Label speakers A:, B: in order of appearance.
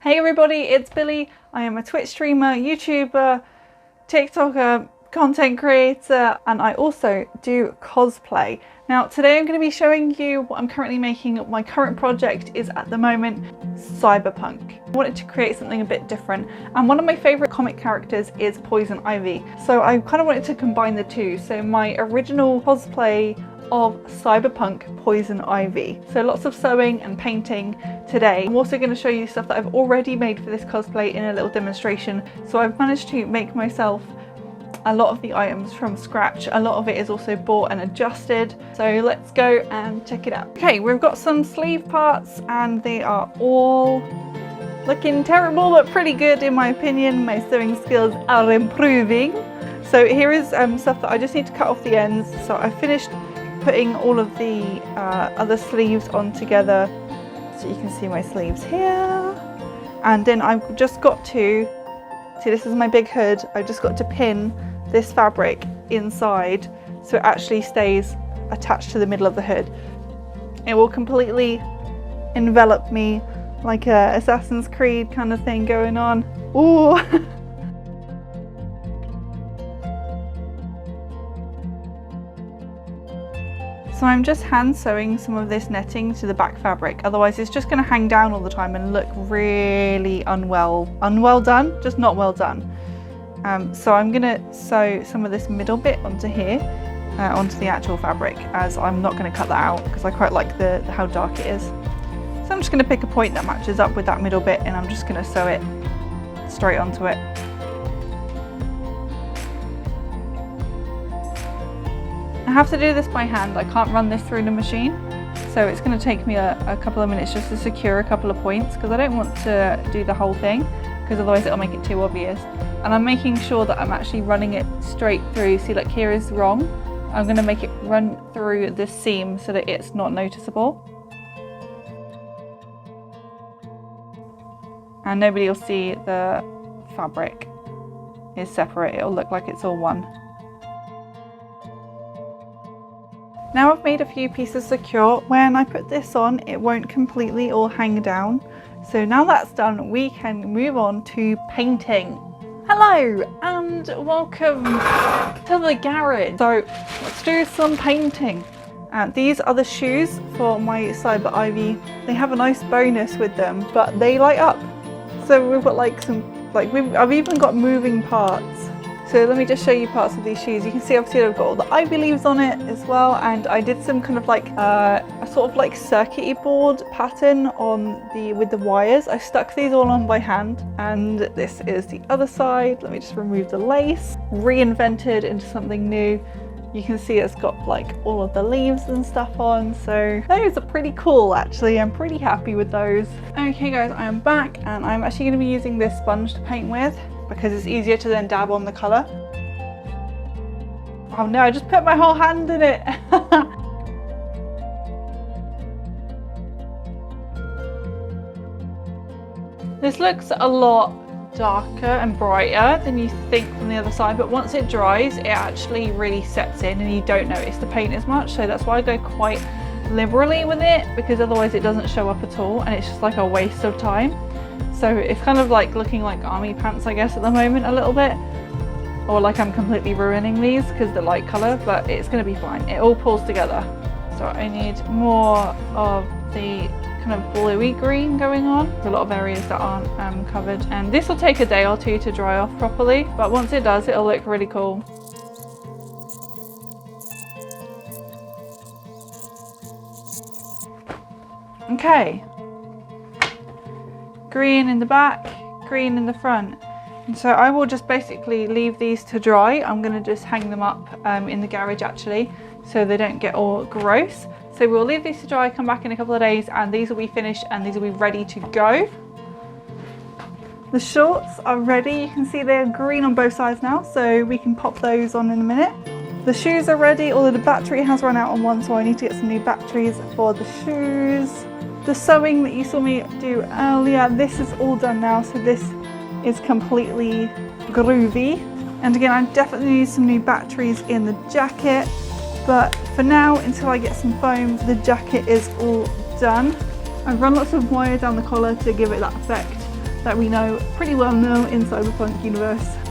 A: Hey everybody, it's Billie. I am a Twitch streamer, YouTuber, TikToker, content creator, and I also do cosplay. Now today I'm going to be showing you what I'm currently making. My current project is at the moment cyberpunk. I wanted to create something a bit different, and one of my favourite comic characters is Poison Ivy. So I kind of wanted to combine the two. So my original cosplay of cyberpunk Poison Ivy. So lots of sewing and painting today. I'm also going to show you stuff that I've already made for this cosplay in a little demonstration. So I've managed to make myself a lot of the items from scratch. A lot of it is also bought and adjusted. So let's go and check it out. Okay, we've got some sleeve parts and they are all looking terrible but pretty good in my opinion. My sewing skills are improving. So here is stuff that I just need to cut off the ends. So I finished putting all of the other sleeves on together, so you can see my sleeves here. And then I've just got to, see, this is my big hood, I've just got to pin this fabric inside so it actually stays attached to the middle of the hood. It will completely envelop me like a Assassin's Creed kind of thing going on. Ooh. So I'm just hand sewing some of this netting to the back fabric, otherwise it's just going to hang down all the time and look really unwell done, just not well done. So I'm going to sew some of this middle bit onto here, onto the actual fabric, as I'm not going to cut that out because I quite like how dark it is. So I'm just going to pick a point that matches up with that middle bit and I'm just going to sew it straight onto it. I have to do this by hand, I can't run this through the machine, so it's going to take me a couple of minutes just to secure a couple of points because I don't want to do the whole thing because otherwise it'll make it too obvious. And I'm making sure that I'm actually running it straight through. See, like here is wrong. I'm going to make it run through this seam so that it's not noticeable. And nobody will see the fabric is separate, it'll look like it's all one. Now I've made a few pieces secure. When I put this on, it won't completely all hang down. So now that's done, we can move on to painting. Hello and welcome to the garage. So let's do some painting. These are the shoes for my Cyber Ivy. They have a nice bonus with them, but they light up. So we've got like I've even got moving parts. So let me just show you parts of these shoes. You can see obviously I've got all the ivy leaves on it as well, and I did some kind of like a sort of like circuity board pattern on with the wires. I stuck these all on by hand, and this is the other side. Let me just remove the lace. Reinvented into something new. You can see it's got like all of the leaves and stuff on, so those are pretty cool actually. I'm pretty happy with those. Okay guys, I am back and I'm actually going to be using this sponge to paint with, because it's easier to then dab on the colour. Oh no, I just put my whole hand in it. This looks a lot darker and brighter than you think from the other side, but once it dries, it actually really sets in and you don't notice the paint as much. So that's why I go quite liberally with it, because otherwise it doesn't show up at all and it's just like a waste of time. So it's kind of like looking like army pants, I guess, at the moment a little bit. Or like I'm completely ruining these because they're light colour, but it's going to be fine. It all pulls together. So I need more of the kind of bluey green going on. There's a lot of areas that aren't covered. And this will take a day or two to dry off properly, but once it does, it'll look really cool. Okay. Green in the back, green in the front. And so I will just basically leave these to dry. I'm going to just hang them up in the garage actually, so they don't get all gross. So we'll leave these to dry, come back in a couple of days, and these will be finished and these will be ready to go. The shorts are ready. You can see they're green on both sides now, so we can pop those on in a minute. The shoes are ready, although the battery has run out on one, so I need to get some new batteries for the shoes. The sewing that you saw me do earlier, this is all done now, so this is completely groovy. And again, I definitely need some new batteries in the jacket, but for now, until I get some foam, the jacket is all done. I've run lots of wire down the collar to give it that effect that we know pretty well now in cyberpunk universe.